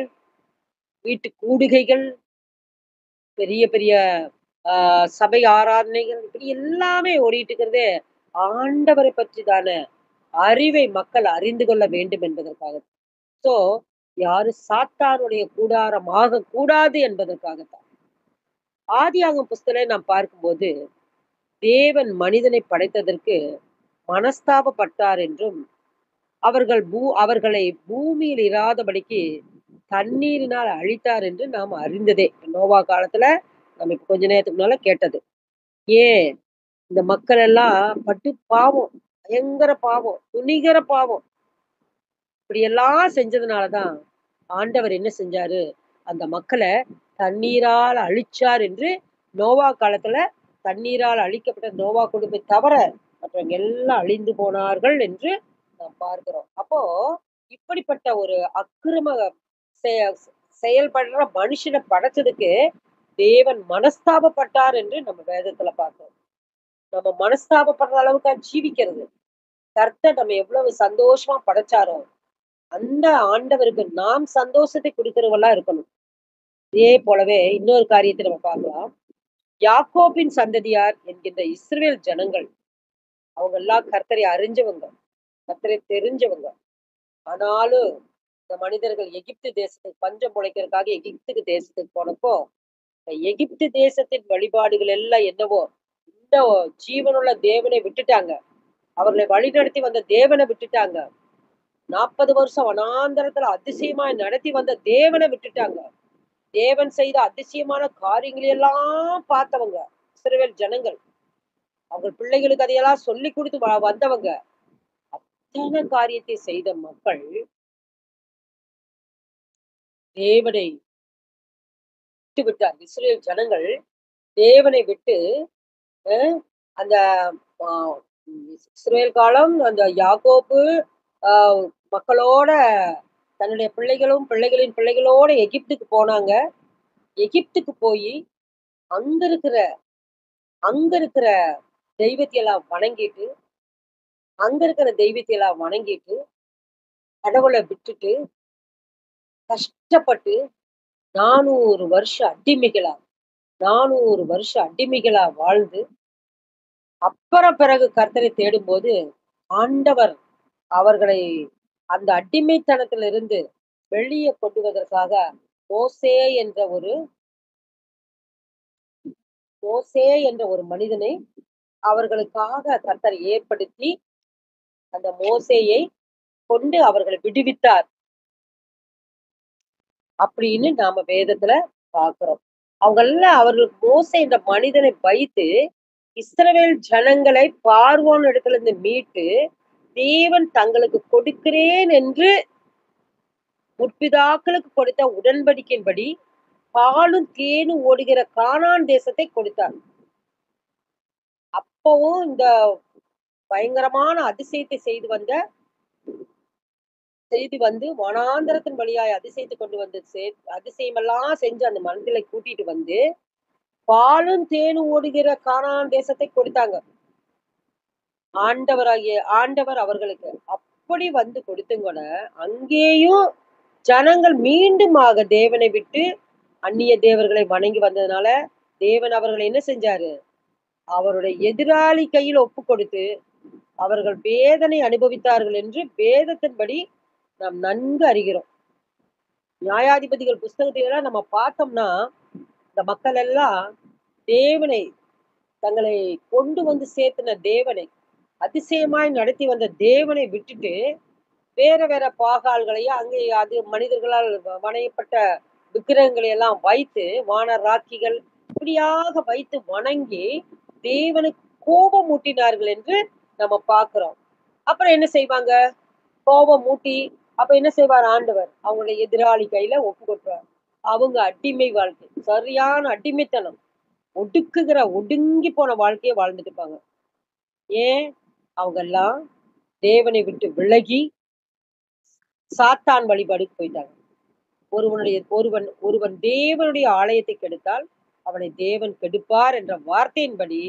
வீட்டு கூடுகைகள், பெரிய பெரிய சபை ஆராதனைகள் இப்படி எல்லாமே ஓடிட்டு இருக்கிறதே ஆண்டவரை பற்றிதான அறிவை மக்கள் அறிந்து கொள்ள வேண்டும் என்பதற்காக. சோ யாரும் சாத்தானுடைய கூடாரம் ஆகக்கூடாது என்பதற்காகத்தான். ஆதியாகமம் புஸ்தகத்தை நாம் பார்க்கும்போது, தேவன் மனிதனை படைத்ததற்கு மனஸ்தாபப்பட்டார் என்றும், அவர்களை பூமியில் இராதபடிக்கு தண்ணீரினால் அழித்தார் என்று நாம் அறிந்ததே. நோவா காலத்துல நம்ம இப்ப கொஞ்ச நேரத்துக்கு முன்னால கேட்டது. ஏன் இந்த மக்கள் எல்லாம் பட்டு பாவம், பயங்கர பாவம், துணிகர பாவம். இப்படியெல்லாம் செஞ்சதுனாலதான் ஆண்டவர் என்ன செஞ்சாரு? அந்த மக்கள தண்ணீரால் அழிச்சார் என்று நோவா காலத்துல தண்ணீரால் அழிக்கப்பட்ட நோவா குடும்பத்தை தவிர மற்றவங்க எல்லாம் அழிந்து போனார்கள் என்று நாம் பார்க்கிறோம். அப்போ இப்படிப்பட்ட ஒரு அக்கிரம செய செயல்படுற மனுஷனை படைச்சதுக்கு தேவன் மனஸ்தாபப்பட்டார் என்று நம்ம வேதத்துல பார்க்கிறோம். நம்ம மனஸ்தாபப்படுற அளவுக்கு ஜீவிக்கிறது. கர்த்தர் நம்ம எவ்வளவு சந்தோஷமா படைச்சாரோ, அந்த ஆண்டவருக்கு நாம் சந்தோஷத்தை குடுக்கிறவங்களா இருக்கணும். இதே போலவே இன்னொரு காரியத்தை நம்ம பார்க்கலாம். யாக்கோபின் சந்ததியார் என்கின்ற இஸ்ரவேல் ஜனங்கள், அவங்க எல்லாம் கர்த்தரை அறிஞ்சவங்க, கர்த்தரை தெரிஞ்சவங்க. ஆனாலும் இந்த மனிதர்கள் எகிப்து தேசத்துக்கு பஞ்சம் பொழைக்கிறதுக்காக எகிப்துக்கு தேசத்துக்கு போனப்போ, இந்த எகிப்து தேசத்தின் வழிபாடுகள் எல்லாம் என்னவோ, இந்த ஜீவனுள்ள தேவனை விட்டுட்டாங்க. அவர்களை வழிநடத்தி வந்த தேவனை விட்டுட்டாங்க. 40 வருஷம் வனாந்தரத்துல அதிசயமாய் நடத்தி வந்த தேவனை விட்டுட்டாங்க. தேவன் செய்த அதிசயமான காரியங்களை எல்லாம் பார்த்தவங்க இஸ்ரவேல் ஜனங்கள். அவங்க பிள்ளைகளுக்கு அதையெல்லாம் சொல்லி கொடுத்து வந்தவங்க. அத்தனை காரியத்தை செய்த மக்கள் தேவனை விட்டு விட்டார். இஸ்ரவேல் ஜனங்கள் தேவனை விட்டு அஹ், அந்த ஆஹ், இஸ்ரவேல் காலம் அந்த யாக்கோபு மக்களோட தன்னுடைய பிள்ளைகளும் பிள்ளைகளின் பிள்ளைகளோட எகிப்துக்கு போனாங்க. எகிப்துக்கு போய் அங்க இருக்கிற அங்க இருக்கிற தெய்வத்தை எல்லாம் வணங்கிட்டு அங்க இருக்கிற தெய்வத்தை எல்லாம் வணங்கிட்டு கடவுளை விட்டுட்டு கஷ்டப்பட்டு 400 வருஷம் அடிமைகளா 400 வருஷம் அடிமைகளா வாழ்ந்து அப்புறம் பிறகு கர்த்தரை தேடும்போது ஆண்டவர் அவர்களை அந்த அடிமைத்தனத்திலிருந்து வெளியே கொண்டுவதற்காக மோசே என்ற ஒரு மோசே என்ற ஒரு மனிதனை அவர்களுக்காக கர்த்தர் ஏற்படுத்தி அந்த மோசேயை கொண்டு அவர்களை விடுவித்தார் அப்படின்னு நாம வேதத்துல பார்க்கிறோம். அவங்க எல்லாம் அவர்களுக்கு மோசே என்ற மனிதனை வைத்து இஸ்ரவேல் ஜனங்களை பார்வோன் இடத்துல இருந்து மீட்டு தேவன் தங்களுக்கு கொடுக்கிறேன் என்று முற்பிதாக்களுக்கு கொடுத்த உடன்படிக்கையின்படி பாலும் தேனும் ஓடுகிற கானான் தேசத்தை கொடுத்தார். அப்பவும் இந்த பயங்கரமான அதிசயத்தை செய்து வந்து வனாந்தரத்தின் வழியாய் அதிசயத்தை கொண்டு வந்து அதிசயமெல்லாம் செஞ்சு அந்த மனதில கூட்டிட்டு வந்து பாலும் தேனும் ஓடுகிற கானான் தேசத்தை கொடுத்தாங்க. ஆண்டவர் அவர்களுக்கு. அப்படி வந்து கொடுத்தும் கூட, அங்கேயும் ஜனங்கள் மீண்டுமாக தேவனை விட்டு அந்நிய தேவர்களை வணங்கி வந்ததுனால, தேவன் அவர்களை என்ன செஞ்சாரு? அவருடைய எதிராளி கையில் ஒப்புக் கொடுத்து, அவர்கள் வேதனை அனுபவித்தார்கள் என்று வேதத்தின்படி நாம் நன்கு அறிகிறோம். நியாயாதிபதிகள் புஸ்தகத்திலலாம் நம்ம பார்த்தோம்னா, இந்த மக்கள் எல்லாம் தேவனை தங்களை கொண்டு வந்து சேர்த்துன தேவனை, அதிசயமாய் நடத்தி வந்த தேவனை விட்டுட்டு, வேற வேற பாகால்களையும் அங்கே அது மனிதர்களால் வணையப்பட்ட விக்கிரகங்களை எல்லாம் வைத்து, வானராக்கிகள் இப்படியாக வைத்து வணங்கி, தேவனுக்கு கோபமூட்டினார்கள் என்று நம்ம பார்க்கிறோம். அப்புறம் என்ன செய்வாங்க? கோபம் மூட்டி, அப்ப என்ன செய்வார் ஆண்டவர்? அவங்களுடைய எதிராளி கையில ஒப்பு கொடுப்பார். அவங்க அடிமை வாழ்க்கை. சரியான அடிமைத்தனம். ஒடுங்கி போன வாழ்க்கைய வாழ்ந்துட்டு இருப்பாங்க. ஏன்? அவங்கெல்லாம் தேவனை விட்டு விலகி, சாத்தான் வழிபாடுக்கு போயிட்டாங்க. ஒருவன் தேவனுடைய ஆலயத்தை கெடுத்தால், அவனை தேவன் கெடுப்பார் என்ற வார்த்தையின்படி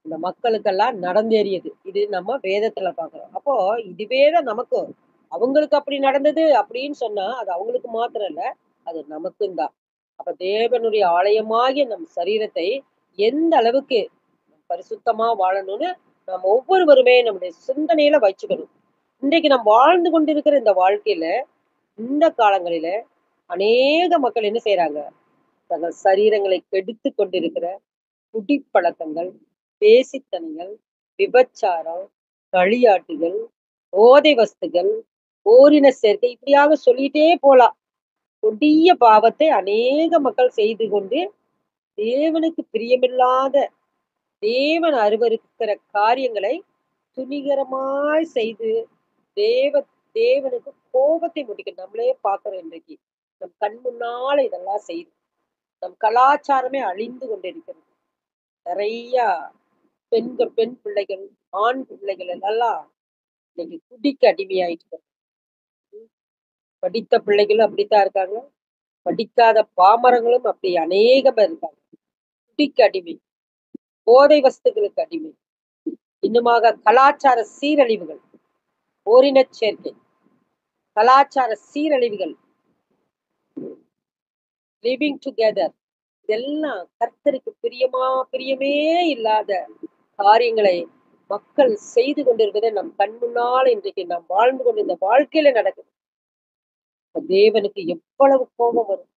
இந்த மக்களுக்கெல்லாம் நடந்தேறியது. இது நம்ம வேதத்துல பார்க்கிறோம். அப்போ இதுவே தான் நமக்கும். அவங்களுக்கு அப்படி நடந்தது அப்படின்னு சொன்னா, அது அவங்களுக்கு மாத்திரம் இல்ல. அது நமக்கும் தான். அப்ப தேவனுடைய ஆலயமாகிய நம் சரீரத்தை எந்த அளவுக்கு பரிசுத்தமா வாழணும்னு நம்ம ஒவ்வொருவருமே நம்முடைய சிந்தனையில வச்சுக்கணும். இன்றைக்கு நாம் வாழ்ந்து கொண்டிருக்கிற இந்த வாழ்க்கையில, இந்த காலங்களில அநேக மக்கள் என்ன செய்றாங்க? தங்கள் சரீரங்களை கெடுத்துக் கொண்டிருக்கிற குடிப்பழக்கங்கள், வேசித்தனங்கள், விபச்சாரம், களியாட்டுகள், போதை வஸ்துகள், ஓரின சேர்க்கை இப்படியாக சொல்லிட்டே போலாம். கொடிய பாவத்தை அநேக மக்கள் செய்து கொண்டு, தேவனுக்கு பிரியமில்லாத, தேவன் அருவருக்கிற காரியங்களை துணிகரமாய் செய்து, தேவ தேவனுக்கு கோபத்தை முடிக்க நம்மளே பார்க்கிறோம் இன்றைக்கு. நம் கண் முன்னால இதெல்லாம் செய்து, நம் கலாச்சாரமே அழிந்து கொண்டிருக்கிறது. நெறையா பெண் பிள்ளைகள், ஆண் பிள்ளைகள் எல்லாம் இன்னைக்கு குடிக்கு அடிமையாயிட்டு. படித்த பிள்ளைகளும் அப்படித்தான் இருக்காங்க. படிக்காத பாமரங்களும் அப்படி அநேகம் பேர் இருக்காங்க. குடிக்கு அடிமை, போதை வஸ்துகளுக்கு அடிமை. இன்னுமாக கலாச்சார சீரழிவுகள், ஓரினச் சேர்க்கை, கலாச்சார சீரழிவுகள், லிவிங் டுகெதர் இதெல்லாம் கர்த்தருக்கு பிரியமே இல்லாத காரியங்களை மக்கள் செய்து கொண்டிருப்பதை நம் கண் முன்னால இன்றைக்கு நாம் வாழ்ந்து கொண்டிருந்த வாழ்க்கையில நடக்குது. அப்ப தேவனுக்கு எவ்வளவு கோபம் வரும்.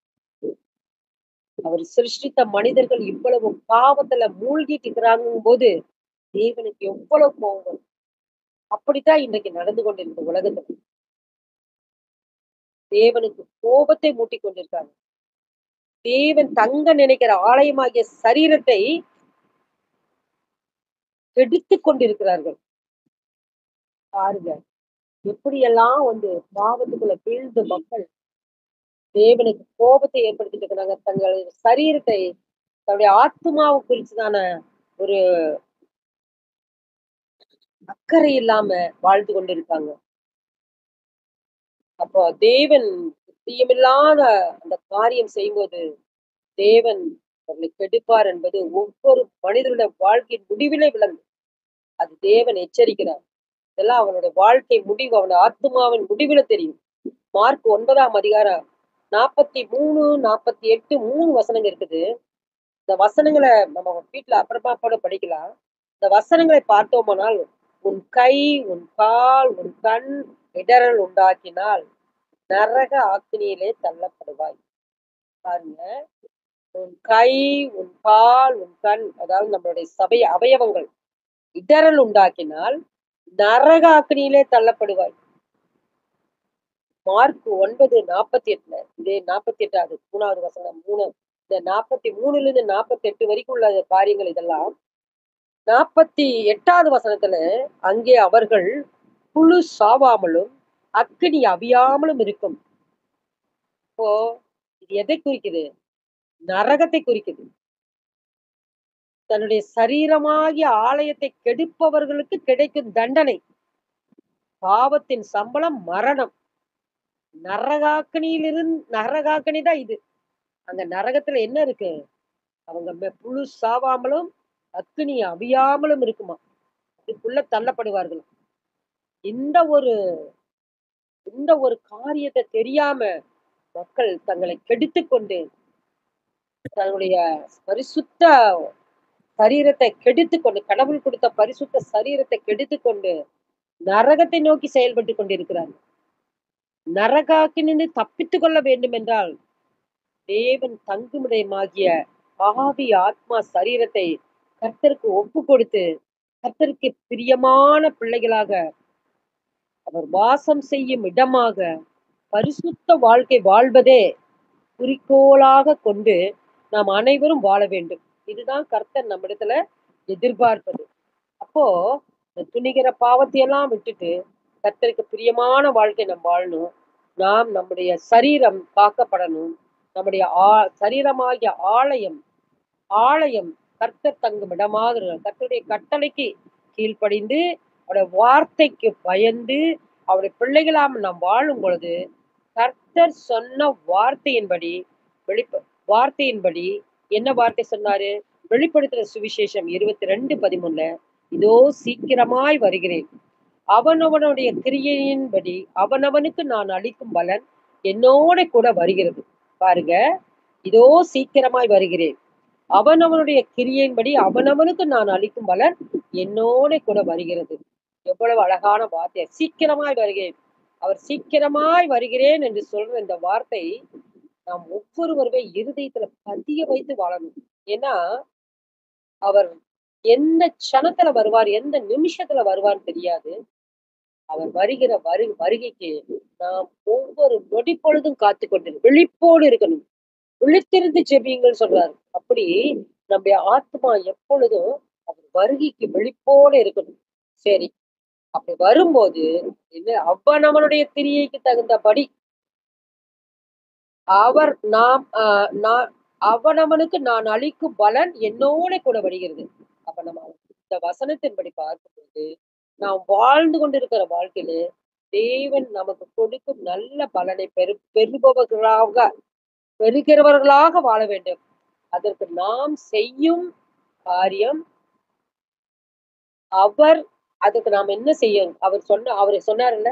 அவர் சிருஷ்டித்த மனிதர்கள் இவ்வளவு பாவத்துல மூழ்கிட்டு இருக்கிறாங்கும் போது தேவனுக்கு எவ்வளவு கோபம் வரும். அப்படித்தான் இன்றைக்கு நடந்து கொண்டிருந்த உலகத்துல தேவனுக்கு கோபத்தை மூட்டிக் கொண்டிருக்காங்க. தேவன் தங்க நினைக்கிற ஆலயமாகிய சரீரத்தை கெடுத்துக் கொண்டிருக்கிறார்கள். பாருங்க எப்படியெல்லாம் வந்து பாவத்துக்குள்ள வீழ்ந்த மக்கள் தேவனுக்கு கோபத்தை ஏற்படுத்திட்டு இருக்கிறாங்க. தங்கள் சரீரத்தை தன்னுடைய ஆத்மாவை குறிச்சுதான ஒரு அக்கறை இல்லாம வாழ்ந்து கொண்டிருக்காங்க. அப்போ தேவன் பிரியமில்லாத அந்த காரியம் செய்யும்போது தேவன் அவர்களை கெடுப்பார் என்பது ஒவ்வொரு மனிதனுடைய வாழ்க்கையின் முடிவிலே விளங்கும். அது தேவன் எச்சரிக்கிறார். இதெல்லாம் அவனுடைய வாழ்க்கை முடிவு, அவனுடைய ஆத்மாவின் முடிவுல தெரியும். மார்க் 9ஆம் அதிகாரம் 43, 48 3 வசனங்கள் இருக்குது. இந்த வசனங்கள நம்ம வீட்ல அப்புறமா கூட படிக்கலாம். இந்த வசனங்களை பார்த்தோமானால், "உன் கை, உன் கால், உன் கண் இடறல் உண்டாக்கினால், நரக ஆக்கினியிலே தள்ளப்படுவாய்." பாருங்க. உன் கை, உன் கால், உன் கண் அதாவது நம்மளுடைய சபை அவயவங்கள் இடறல் உண்டாக்கினால், நரக அக்கினியிலே தள்ளப்படுவாய். மார்க் 9:48 இதே 48வது 3வது வசனம் 3 இந்த 43லிருந்து 48 வரைக்கும் உள்ள காரியங்கள் இதெல்லாம். 48வது வசனத்துல அங்கே அவர்கள் புழு சாவாமலும் அக்கினி அவியாமலும் இருக்கும். இப்போ இது எதை குறிக்குது? நரகத்தை குறிக்குது. தன்னுடைய சரீரமாகிய ஆலயத்தை கெடுப்பவர்களுக்கு கிடைக்கும் தண்டனை. பாவத்தின் சம்பளம் மரணம். நரகாக்கினி தான் இது. அங்க நரகத்துல என்ன இருக்கு? அவங்க புழு சாவாமலும், அக்கினி அவியாமலும் இருக்குமா. அதுக்குள்ள தள்ளப்படுவார்களாம். இந்த ஒரு இந்த ஒரு காரியத்த தெரியாம மக்கள் தங்களை கெடுத்துக் கொண்டு, தன்னுடைய பரிசுத்த சரீரத்தை கெடுத்துக் கொண்டு, கடவுள் கொடுத்த பரிசுத்த சரீரத்தை கெடுத்துக் கொண்டு, நரகத்தை நோக்கி செயல்பட்டுக் கொண்டிருக்கிறார்கள். நரகாக்கினின்று தப்பித்துக் கொள்ள வேண்டும் என்றால், தேவன் தங்குமிடமாகிய ஆவி, ஆத்மா, சரீரத்தை கர்த்தருக்கு ஒப்புக் கொடுத்து, கர்த்தருக்கு பிரியமான பிள்ளைகளாக அவர் வாசம் செய்யும் இடமாக பரிசுத்த வாழ்க்கை வாழ்வதே குறிக்கோளாக கொண்டு நாம் அனைவரும் வாழ வேண்டும். இதுதான் கர்த்தர் நம்மிடத்துல எதிர்பார்ப்பது. அப்போ இந்த துணிகர பாவத்தையெல்லாம் விட்டுட்டு கர்த்தருக்கு பிரியமான வாழ்க்கை நாம் வாழணும். நாம் நம்முடைய சரீரம் காக்கப்படணும். நம்முடைய சரீரமாகிய ஆலயம் ஆலயம் கர்த்தர் தங்கும் இடமாக கர்த்தருடைய கட்டளைக்கு கீழ்ப்படிந்து அவருடைய வார்த்தைக்கு பயந்து அவருடைய பிள்ளைகளாம் நாம் வாழும் பொழுது கர்த்தர் சொன்ன வார்த்தையின்படி வெளிப்ப வார்த்தையின்படி என்ன வார்த்தை சொன்னாரு? வெளிப்படுத்துற சுவிசேஷம் 22:13 இதோ சீக்கிரமாய் வருகிறேன். அவனவனுடைய கிரியையின்படி அவனவனுக்கு நான் அளிக்கும் பலன் என்னோட கூட வருகிறது. பாருங்க, இதோ சீக்கிரமாய் வருகிறேன். அவனவனுடைய கிரியையின்படி அவனவனுக்கு நான் அளிக்கும் பலன் என்னோட கூட வருகிறது. எவ்வளவு அழகான வார்த்தை! சீக்கிரமாய் வருகிறேன். அவர் சீக்கிரமாய் வருகிறேன் என்று சொல்ற இந்த வார்த்தை நாம் ஒவ்வொருவருமே இருதயத்துல பதிய வைத்து வாழணும். ஏன்னா, அவர் எந்த க்ஷணத்துல வருவார், எந்த நிமிஷத்துல வருவார்ன்னு தெரியாது. அவர் வருகிற வருகைக்கு நாம் ஒவ்வொரு நொடி பொழுதும் காத்துக் விழிப்போடு இருக்கணும். விழித்திருந்து ஜெபியுங்கள் சொல்றாரு. அப்படி நம்முடைய ஆத்மா எப்பொழுதும் அவர் வருகைக்கு விழிப்போடு இருக்கணும். சரி. அப்படி வரும்போது என்ன அவனவனுடைய கிரியைக்கு தகுந்தபடி அவர் நாம் நான் அவனவனுக்கு நான் அளிக்கும் பலன் என்னோட கூட வருகிறது. அப்ப நம்ம இந்த வசனத்தின்படி பார்க்கும்போது நாம் வாழ்ந்து கொண்டிருக்கிற வாழ்க்கையில தேவன் நமக்கு கொடுக்கும் நல்ல பலனை பெறுகிறவர்களாக வாழ வேண்டும். அதற்கு நாம் செய்யும் காரியம் அதுக்கு நாம் என்ன செய்யணும்? அவரை சொன்னார்ல,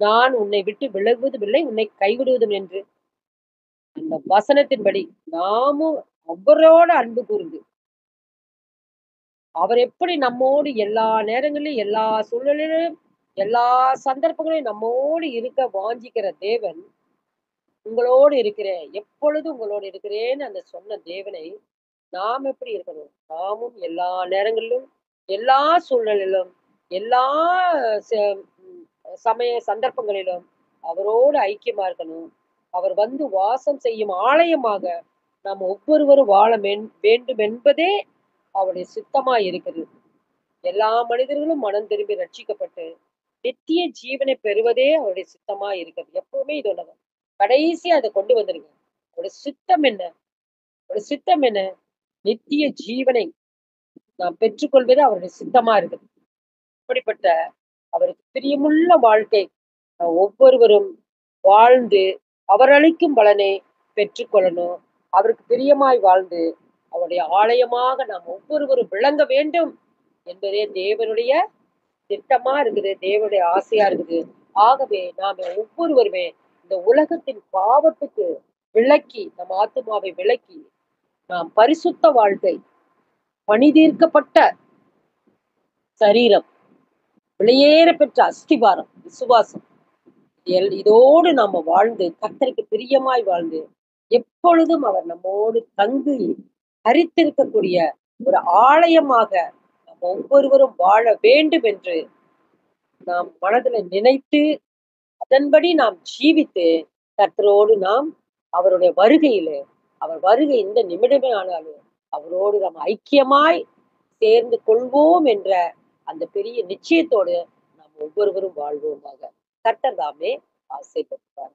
நான் உன்னை விட்டு விலகுவதும் இல்லை, உன்னை கைவிடுவதும் என்று. அந்த வசனத்தின்படி நாமும் அவரோட அன்பு கூர்ந்து, அவர் எப்படி நம்மோடு எல்லா நேரங்களிலும், எல்லா சூழ்நிலையிலும், எல்லா சந்தர்ப்பங்களையும் நம்மோடு இருக்க வாஞ்சிக்கிற தேவன், உங்களோடு இருக்கிறேன், எப்பொழுதும் உங்களோடு இருக்கிறேன்னு அந்த சொன்ன தேவனை நாம் எப்படி இருக்கணும்? நாமும் எல்லா நேரங்களிலும், எல்லா சூழ்நிலையிலும், எல்லா ச ம் சமய சந்தர்ப்பங்களிலும் அவரோடு ஐக்கியமா இருக்கணும். அவர் வந்து வாசம் செய்யும் ஆலயமாக நாம் ஒவ்வொருவரும் வாழ வேண்டும் என்பதே அவருடைய சித்தமா இருக்குது. எல்லா மனிதர்களும் மனம் திரும்பி ரட்சிக்கப்பட்டு நித்திய ஜீவனை பெறுவதே அவருடைய சித்தமா இருக்குது. எப்பவுமே இது ஒண்ணுதான். கடைசியா அதை கொண்டு வந்துருங்க. அவருடைய சித்தம் என்ன? அவருடைய சித்தம் என்ன? நித்திய ஜீவனை நாம் பெற்றுக்கொள்வது அவருடைய சித்தமா இருக்குது. அப்படிப்பட்ட அவருக்கு பிரியமுள்ள வாழ்க்கை ஒவ்வொருவரும் வாழ்ந்து அவர் அளிக்கும் பலனை பெற்றுக்கொள்ளணும். அவருக்கு பிரியமாய் வாழ்ந்து அவருடைய ஆலயமாக நாம் ஒவ்வொருவரும் விளங்க வேண்டும் என்பதே தேவனுடைய திட்டமா இருக்குது. தேவனுடைய ஆசையா இருக்குது. ஆகவே நாம ஒவ்வொருவருமே இந்த உலகத்தின் பாவத்துக்கு விலக்கி நம் ஆத்துமாவை விலக்கி நாம் பரிசுத்த வாழ்க்கை பணிதீர்க்கப்பட்ட சரீரம் வெளியேற பெற்ற அஸ்திபாரம் விசுவாசம் இதோடு நாம வாழ்ந்து கர்த்தருக்கு பிரியமாய் வாழ்ந்து எப்பொழுதும் அவர் நம்மோடு தங்கி ஹரித்திருக்கக்கூடிய ஒரு ஆலயமாக நாம் ஒவ்வொருவரும் வாழ வேண்டும் என்று நாம் மனதில் நினைத்து அதன்படி நாம் ஜீவித்து கர்த்தரோடு நாம் அவருடைய வருகையில அவர் வருகை இந்த நிமிடமே ஆனாலும் அவரோடு நாம் ஐக்கியமாய் சேர்ந்து கொள்வோம் என்ற அந்த பெரிய நிச்சயத்தோடு நாம் ஒவ்வொருவரும் வாழ்வோமாக. கர்த்தர் தாமே ஆசைப்பட்டார்.